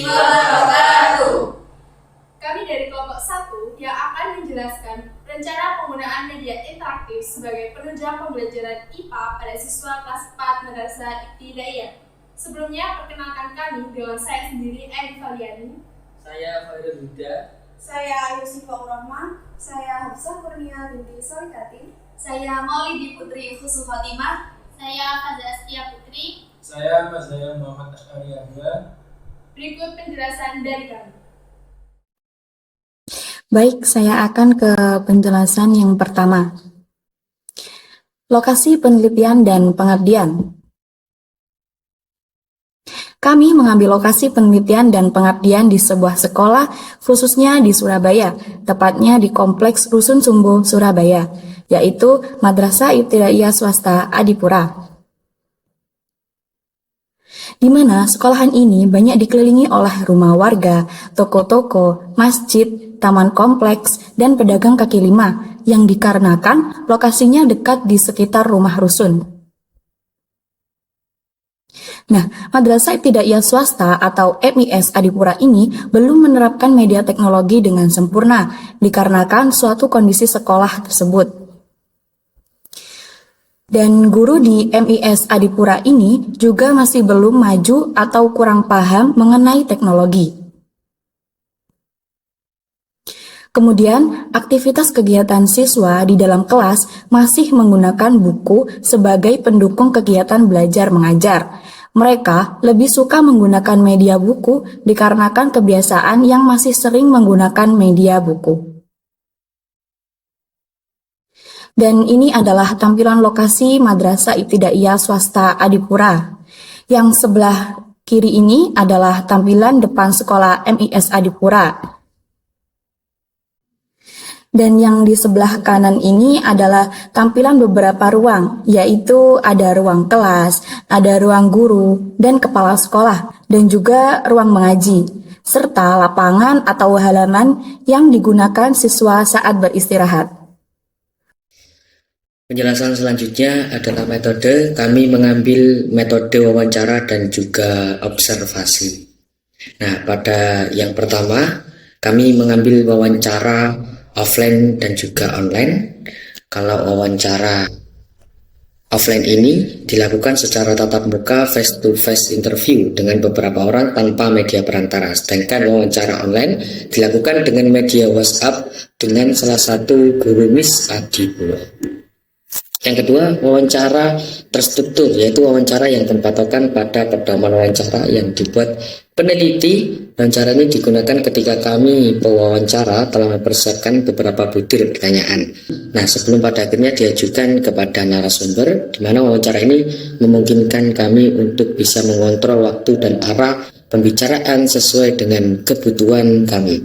wabarakatuh. Kami dari kelompok 1 yang akan menjelaskan rencana penggunaan media interaktif sebagai penunjang pembelajaran IPA pada siswa kelas 4 Madrasah Ibtidaiyah. Sebelumnya, perkenalkan kami dengan saya sendiri, Edi Valiani. Saya Khairul Huda. Saya Yusifah Rahman. Saya Hafsah Kurnia binti Solikati. Saya Maulidi Putri Khusu Khotimah. Saya Fazla Astia Putri. Saya Mazaya Muhammad Ashari Yahya. Berikut penjelasan dari kami. Baik, saya akan ke penjelasan yang pertama. Lokasi penelitian dan pengabdian. Kami mengambil lokasi penelitian dan pengabdian di sebuah sekolah, khususnya di Surabaya, tepatnya di Kompleks Rusun Sumbu, Surabaya, yaitu Madrasah Ibtidaiyah Swasta Adipura. Di mana sekolahan ini banyak dikelilingi oleh rumah warga, toko-toko, masjid, taman kompleks, dan pedagang kaki lima yang dikarenakan lokasinya dekat di sekitar rumah rusun. Nah, Madrasah Ibtidaiyah Swasta atau MIS Adipura ini belum menerapkan media teknologi dengan sempurna dikarenakan suatu kondisi sekolah tersebut. Dan guru di MIS Adipura ini juga masih belum maju atau kurang paham mengenai teknologi. Kemudian, aktivitas kegiatan siswa di dalam kelas masih menggunakan buku sebagai pendukung kegiatan belajar mengajar. Mereka lebih suka menggunakan media buku dikarenakan kebiasaan yang masih sering menggunakan media buku. Dan ini adalah tampilan lokasi Madrasah Ibtidaiyah Swasta Adipura. Yang sebelah kiri ini adalah tampilan depan sekolah MIS Adipura. Dan yang di sebelah kanan ini adalah tampilan beberapa ruang, yaitu ada ruang kelas, ada ruang guru, dan kepala sekolah, dan juga ruang mengaji, serta lapangan atau halaman yang digunakan siswa saat beristirahat. Penjelasan selanjutnya adalah metode. Kami mengambil metode wawancara dan juga observasi. Nah, pada yang pertama, kami mengambil wawancara offline dan juga online. Kalau wawancara offline ini dilakukan secara tatap muka face to face interview dengan beberapa orang tanpa media perantara. Sedangkan wawancara online dilakukan dengan media WhatsApp dengan salah satu guru MIS Adipura. Yang kedua, wawancara terstruktur, yaitu wawancara yang berpatokan pada pedoman wawancara yang dibuat peneliti. Wawancara ini digunakan ketika kami pewawancara telah mempersiapkan beberapa butir pertanyaan. Nah, sebelum pada akhirnya diajukan kepada narasumber, di mana wawancara ini memungkinkan kami untuk bisa mengontrol waktu dan arah pembicaraan sesuai dengan kebutuhan kami.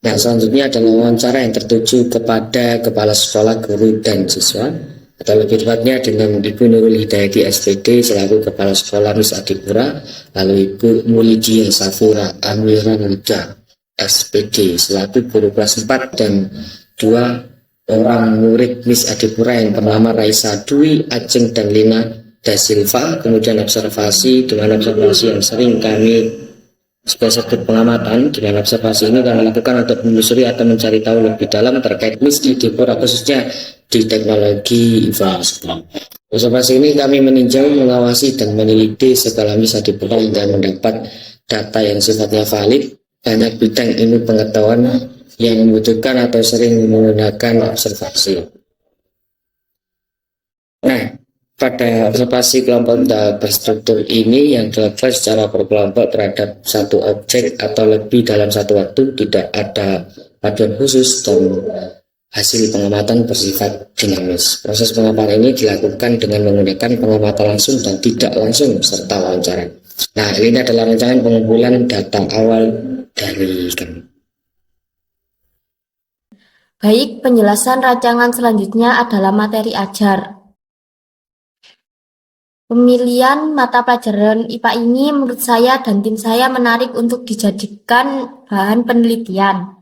Nah, selanjutnya adalah wawancara yang tertuju kepada kepala sekolah, guru, dan siswa, atau lebih tepatnya dengan Ibu Nurul Hidayati SPD selaku Kepala Sekolah MIS Adipura, lalu Ibu Mulidia Safira Amiran Huda SPD selaku guru kelas 4 dan 2 orang murid MIS Adipura yang bernama Raisa Dwi, Ajeng, dan Lina Da Silva. Kemudian observasi, dengan observasi yang sering kami sebut pengamatan. Dengan observasi ini kami lakukan untuk menelusuri atau mencari tahu lebih dalam terkait MIS Adipura, khususnya di teknologi informasi. Observasi ini kami meninjau, mengawasi, dan meneliti segala MIS Adipura hingga mendapat data yang sifatnya valid. Banyak bidang ilmu pengetahuan yang membutuhkan atau sering menggunakan observasi. Nah, pada observasi kelompok berstruktur ini yang dilakukan secara berkelompok terhadap satu objek atau lebih dalam satu waktu, tidak ada paduan khusus dan hasil pengamatan bersifat dinamis. Proses pengamatan ini dilakukan dengan menggunakan pengamatan langsung dan tidak langsung serta wawancara. Nah, ini adalah rancangan pengumpulan data awal dari kami. Baik, penjelasan rancangan selanjutnya adalah materi ajar. Pemilihan mata pelajaran IPA ini menurut saya dan tim saya menarik untuk dijadikan bahan penelitian.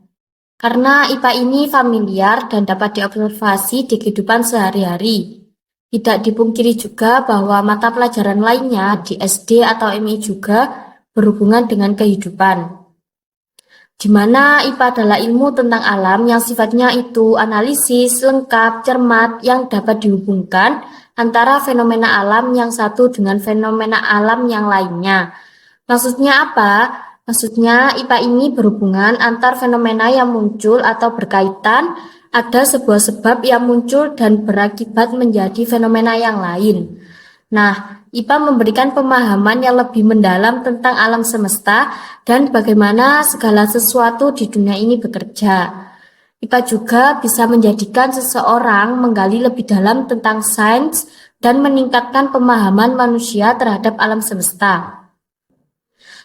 Karena IPA ini familiar dan dapat diobservasi di kehidupan sehari-hari. Tidak dipungkiri juga bahwa mata pelajaran lainnya di SD atau MI juga berhubungan dengan kehidupan. Di mana IPA adalah ilmu tentang alam yang sifatnya itu analisis, lengkap, cermat, yang dapat dihubungkan antara fenomena alam yang satu dengan fenomena alam yang lainnya. Maksudnya apa? Maksudnya IPA ini berhubungan antar fenomena yang muncul atau berkaitan, ada sebuah sebab yang muncul dan berakibat menjadi fenomena yang lain. Nah, IPA memberikan pemahaman yang lebih mendalam tentang alam semesta dan bagaimana segala sesuatu di dunia ini bekerja. IPA juga bisa menjadikan seseorang menggali lebih dalam tentang sains dan meningkatkan pemahaman manusia terhadap alam semesta.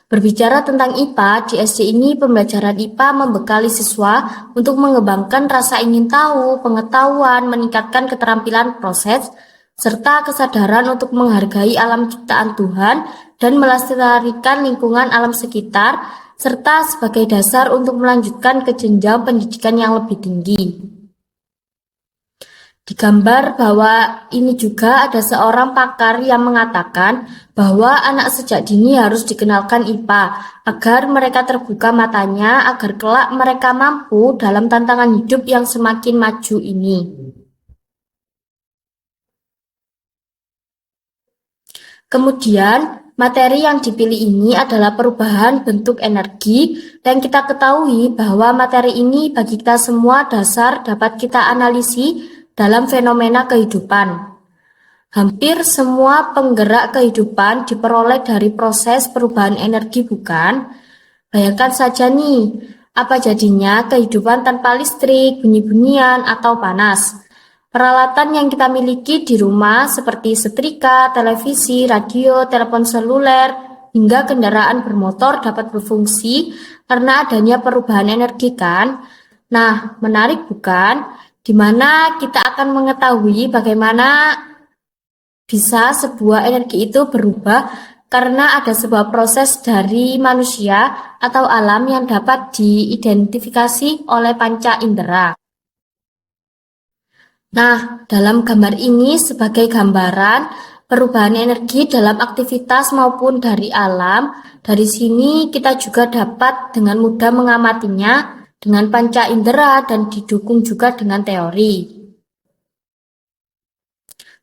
Berbicara tentang IPA, di SD ini pembelajaran IPA membekali siswa untuk mengembangkan rasa ingin tahu, pengetahuan, meningkatkan keterampilan proses, serta kesadaran untuk menghargai alam ciptaan Tuhan dan melestarikan lingkungan alam sekitar, serta sebagai dasar untuk melanjutkan ke jenjang pendidikan yang lebih tinggi. Digambar bahwa ini juga ada seorang pakar yang mengatakan bahwa anak sejak dini harus dikenalkan IPA agar mereka terbuka matanya agar kelak mereka mampu dalam tantangan hidup yang semakin maju ini. Kemudian, materi yang dipilih ini adalah perubahan bentuk energi, dan kita ketahui bahwa materi ini bagi kita semua dasar dapat kita analisi dalam fenomena kehidupan. Hampir semua penggerak kehidupan diperoleh dari proses perubahan energi, bukan? Bayangkan saja nih, apa jadinya kehidupan tanpa listrik, bunyi-bunyian, atau panas. Peralatan yang kita miliki di rumah seperti setrika, televisi, radio, telepon seluler, hingga kendaraan bermotor dapat berfungsi karena adanya perubahan energi kan? Nah, menarik bukan? Di mana kita akan mengetahui bagaimana bisa sebuah energi itu berubah karena ada sebuah proses dari manusia atau alam yang dapat diidentifikasi oleh panca indera. Nah, dalam gambar ini sebagai gambaran perubahan energi dalam aktivitas maupun dari alam, dari sini kita juga dapat dengan mudah mengamatinya dengan panca indera dan didukung juga dengan teori.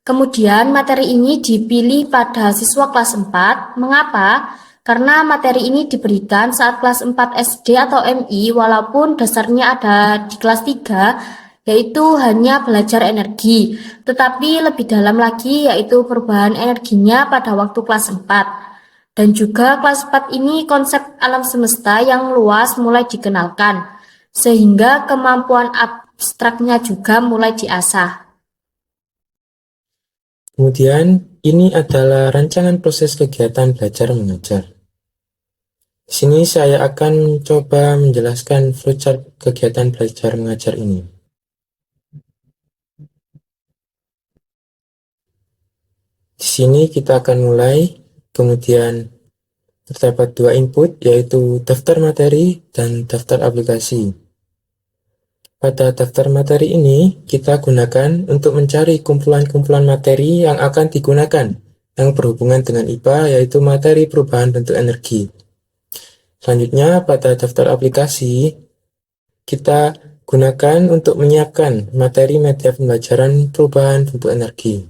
Kemudian materi ini dipilih pada siswa kelas 4. Mengapa? Karena materi ini diberikan saat kelas 4 SD atau MI walaupun dasarnya ada di kelas 3, yaitu hanya belajar energi, tetapi lebih dalam lagi yaitu perubahan energinya pada waktu kelas 4. Dan juga kelas 4 ini konsep alam semesta yang luas mulai dikenalkan, sehingga kemampuan abstraknya juga mulai diasah. Kemudian, ini adalah rancangan proses kegiatan belajar mengajar. Di sini saya akan coba menjelaskan flowchart kegiatan belajar mengajar ini. Di sini kita akan mulai, kemudian terdapat dua input yaitu daftar materi dan daftar aplikasi. Pada daftar materi ini kita gunakan untuk mencari kumpulan-kumpulan materi yang akan digunakan yang berhubungan dengan IPA yaitu materi perubahan bentuk energi. Selanjutnya pada daftar aplikasi kita gunakan untuk menyiapkan materi media pembelajaran perubahan bentuk energi.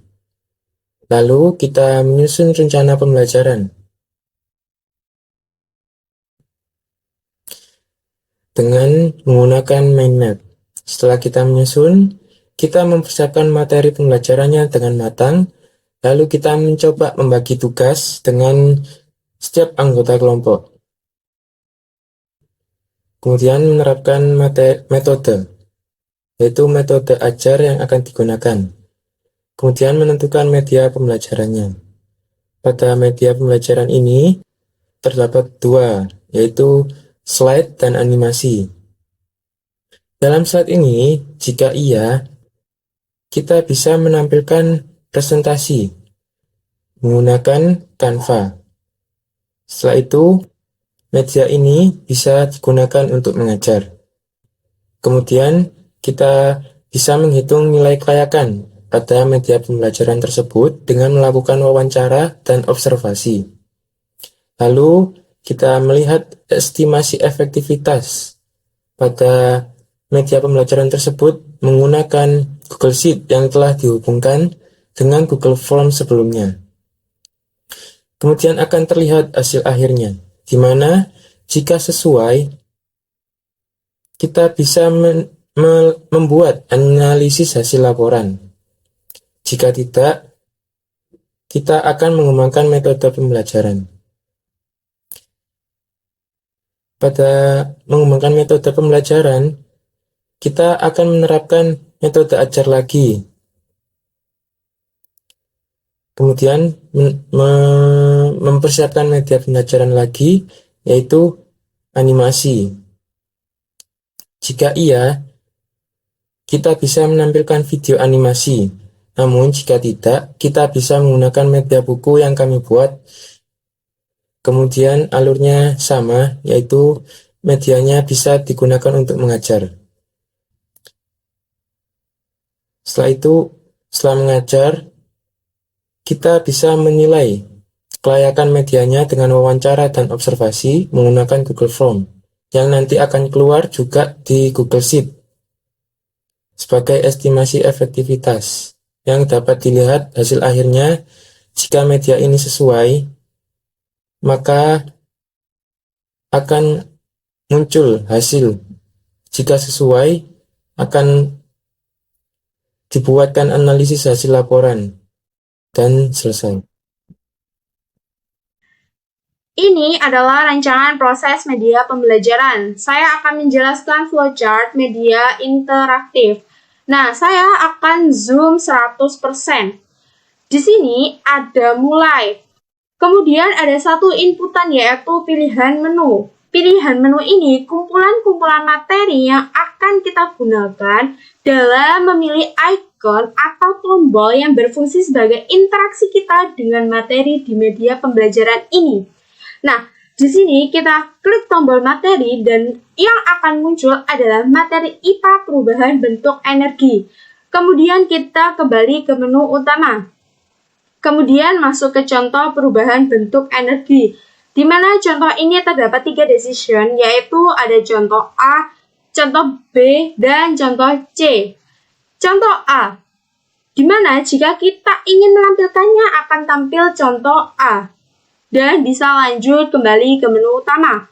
Lalu kita menyusun rencana pembelajaran. Dengan menggunakan mind map. Setelah kita menyusun, kita mempersiapkan materi pembelajarannya dengan matang, lalu kita mencoba membagi tugas dengan setiap anggota kelompok. Kemudian menerapkan metode, yaitu metode ajar yang akan digunakan. Kemudian menentukan media pembelajarannya. Pada media pembelajaran ini terdapat dua, yaitu slide dan animasi. Dalam slide ini, jika iya, kita bisa menampilkan presentasi menggunakan Canva. Setelah itu, media ini bisa digunakan untuk mengajar. Kemudian, kita bisa menghitung nilai kelayakan pada media pembelajaran tersebut dengan melakukan wawancara dan observasi. Lalu, kita melihat estimasi efektivitas pada media pembelajaran tersebut menggunakan Google Sheet yang telah dihubungkan dengan Google Form sebelumnya. Kemudian akan terlihat hasil akhirnya, di mana jika sesuai, kita bisa membuat analisis hasil laporan. Jika tidak, kita akan mengembangkan metode pembelajaran. Pada mengembangkan metode pembelajaran, kita akan menerapkan metode ajar lagi. Kemudian mempersiapkan media pembelajaran lagi, yaitu animasi. Jika iya, kita bisa menampilkan video animasi. Namun jika tidak, kita bisa menggunakan media buku yang kami buat. Kemudian alurnya sama, yaitu medianya bisa digunakan untuk mengajar. Setelah itu, setelah mengajar, kita bisa menilai kelayakan medianya dengan wawancara dan observasi menggunakan Google Form, yang nanti akan keluar juga di Google Sheet sebagai estimasi efektivitas, yang dapat dilihat hasil akhirnya. Jika media ini sesuai, maka akan muncul hasil. Jika sesuai, akan dibuatkan analisis hasil laporan dan selesai. Ini adalah rancangan proses media pembelajaran. Saya akan menjelaskan flowchart media interaktif. Nah, saya akan zoom 100%. Di sini ada mulai. Kemudian ada satu inputan, yaitu pilihan menu. Pilihan menu ini kumpulan-kumpulan materi yang akan kita gunakan dalam memilih icon atau tombol yang berfungsi sebagai interaksi kita dengan materi di media pembelajaran ini. Nah, di sini kita klik tombol materi dan yang akan muncul adalah materi IPA perubahan bentuk energi. Kemudian kita kembali ke menu utama. Kemudian masuk ke contoh perubahan bentuk energi, di mana contoh ini terdapat 3 decision, yaitu ada contoh A, contoh B, dan contoh C. Contoh A, di mana jika kita ingin menampilkannya akan tampil contoh A, dan bisa lanjut kembali ke menu utama.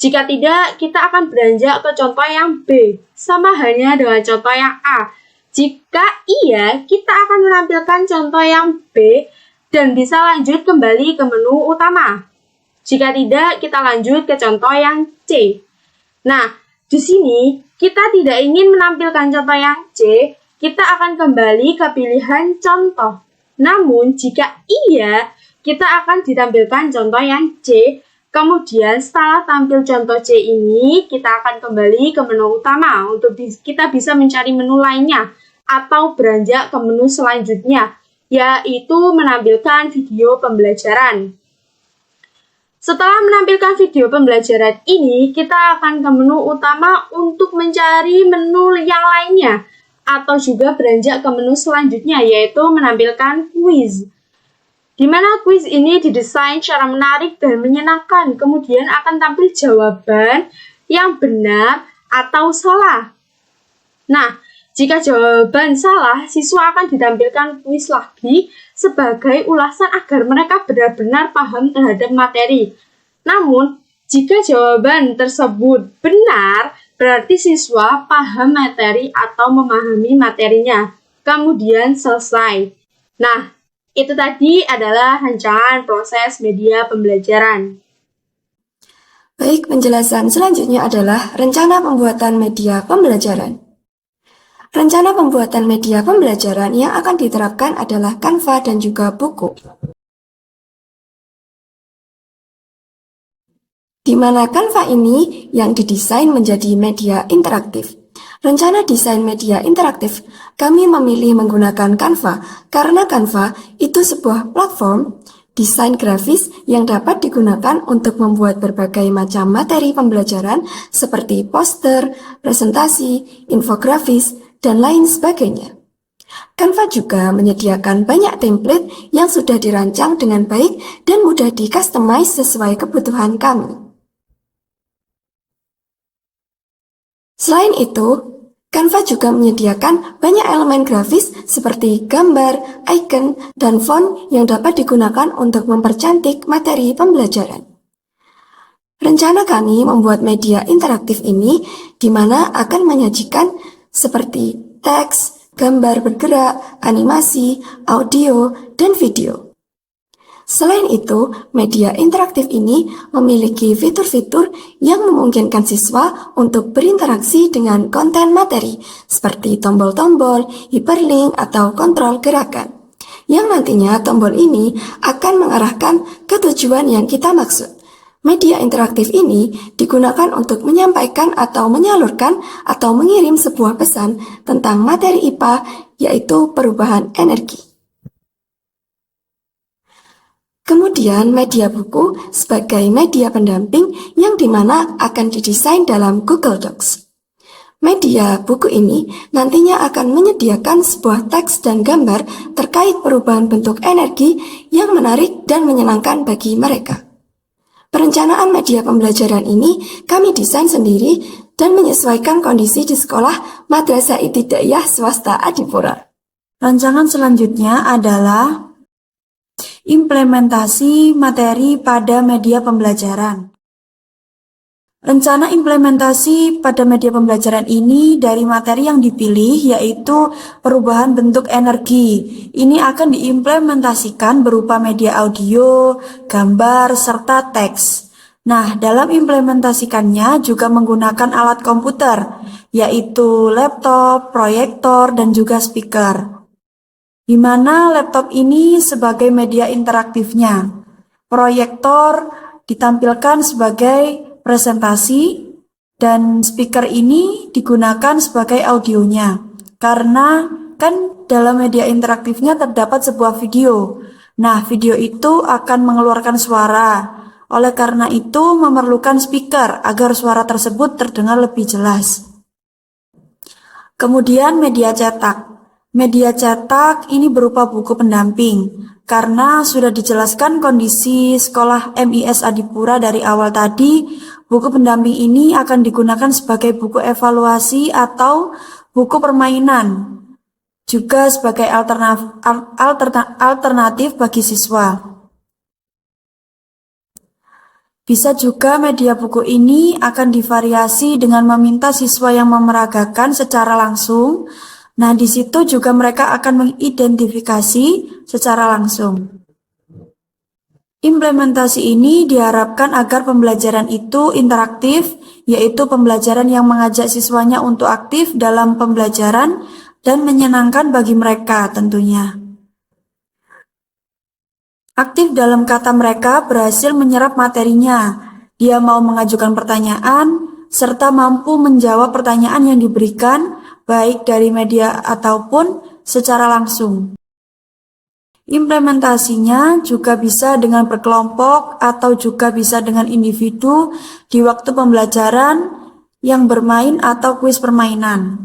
Jika tidak, kita akan beranjak ke contoh yang B, sama halnya dengan contoh yang A. Jika iya, kita akan menampilkan contoh yang B dan bisa lanjut kembali ke menu utama. Jika tidak, kita lanjut ke contoh yang C. Nah, di sini kita tidak ingin menampilkan contoh yang C, kita akan kembali ke pilihan contoh. Namun, jika iya, kita akan ditampilkan contoh yang C. Kemudian setelah tampil contoh C ini, kita akan kembali ke menu utama untuk kita bisa mencari menu lainnya atau beranjak ke menu selanjutnya, yaitu menampilkan video pembelajaran. Setelah menampilkan video pembelajaran ini, kita akan ke menu utama untuk mencari menu yang lainnya, atau juga beranjak ke menu selanjutnya, yaitu menampilkan quiz. Di mana quiz ini didesain secara menarik dan menyenangkan, kemudian akan tampil jawaban yang benar atau salah. Nah, jika jawaban salah, siswa akan ditampilkan kuis lagi sebagai ulasan agar mereka benar-benar paham terhadap materi. Namun, jika jawaban tersebut benar, berarti siswa paham materi atau memahami materinya. Kemudian selesai. Nah, itu tadi adalah rancangan proses media pembelajaran. Baik, penjelasan selanjutnya adalah rencana pembuatan media pembelajaran. Rencana pembuatan media pembelajaran yang akan diterapkan adalah Canva dan juga buku. Di mana Canva ini yang didesain menjadi media interaktif. Rencana desain media interaktif, kami memilih menggunakan Canva karena Canva itu sebuah platform desain grafis yang dapat digunakan untuk membuat berbagai macam materi pembelajaran seperti poster, presentasi, infografis, dan lain sebagainya. Canva juga menyediakan banyak template yang sudah dirancang dengan baik dan mudah di-customize sesuai kebutuhan kami. Selain itu, Canva juga menyediakan banyak elemen grafis seperti gambar, icon, dan font yang dapat digunakan untuk mempercantik materi pembelajaran. Rencana kami membuat media interaktif ini di mana akan menyajikan seperti teks, gambar bergerak, animasi, audio, dan video. Selain itu, media interaktif ini memiliki fitur-fitur yang memungkinkan siswa untuk berinteraksi dengan konten materi, seperti tombol-tombol, hyperlink, atau kontrol gerakan. Yang nantinya tombol ini akan mengarahkan ke tujuan yang kita maksud. Media interaktif ini digunakan untuk menyampaikan atau menyalurkan atau mengirim sebuah pesan tentang materi IPA, yaitu perubahan energi. Kemudian media buku sebagai media pendamping yang dimana akan didesain dalam Google Docs. Media buku ini nantinya akan menyediakan sebuah teks dan gambar terkait perubahan bentuk energi yang menarik dan menyenangkan bagi mereka. Perencanaan media pembelajaran ini kami desain sendiri dan menyesuaikan kondisi di sekolah Madrasah Ibtidaiyah Swasta Adipura. Rancangan selanjutnya adalah implementasi materi pada media pembelajaran. Rencana implementasi pada media pembelajaran ini dari materi yang dipilih yaitu perubahan bentuk energi. Ini akan diimplementasikan berupa media audio, gambar, serta teks. Nah, dalam implementasikannya juga menggunakan alat komputer, yaitu laptop, proyektor, dan juga speaker. Di mana laptop ini sebagai media interaktifnya. Proyektor ditampilkan sebagai presentasi dan speaker ini digunakan sebagai audionya. Karena kan dalam media interaktifnya terdapat sebuah video. Nah, video itu akan mengeluarkan suara. Oleh karena itu memerlukan speaker agar suara tersebut terdengar lebih jelas. Kemudian media cetak. Media cetak ini berupa buku pendamping, karena sudah dijelaskan kondisi sekolah MIS Adipura dari awal tadi, buku pendamping ini akan digunakan sebagai buku evaluasi atau buku permainan, juga sebagai alternatif bagi siswa. Bisa juga media buku ini akan divariasi dengan meminta siswa yang memeragakan secara langsung. Nah, di situ juga mereka akan mengidentifikasi secara langsung. Implementasi ini diharapkan agar pembelajaran itu interaktif, yaitu pembelajaran yang mengajak siswanya untuk aktif dalam pembelajaran dan menyenangkan bagi mereka tentunya. Aktif dalam kata mereka berhasil menyerap materinya. Dia mau mengajukan pertanyaan, serta mampu menjawab pertanyaan yang diberikan, baik dari media ataupun secara langsung. Implementasinya juga bisa dengan berkelompok atau juga bisa dengan individu di waktu pembelajaran yang bermain atau kuis permainan.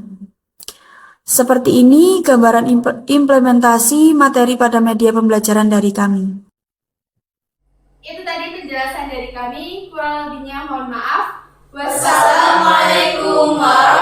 Seperti ini gambaran implementasi materi pada media pembelajaran dari kami. Itu tadi penjelasan dari kami, kurang lebihnya mohon maaf. Wassalamualaikum warahmatullahi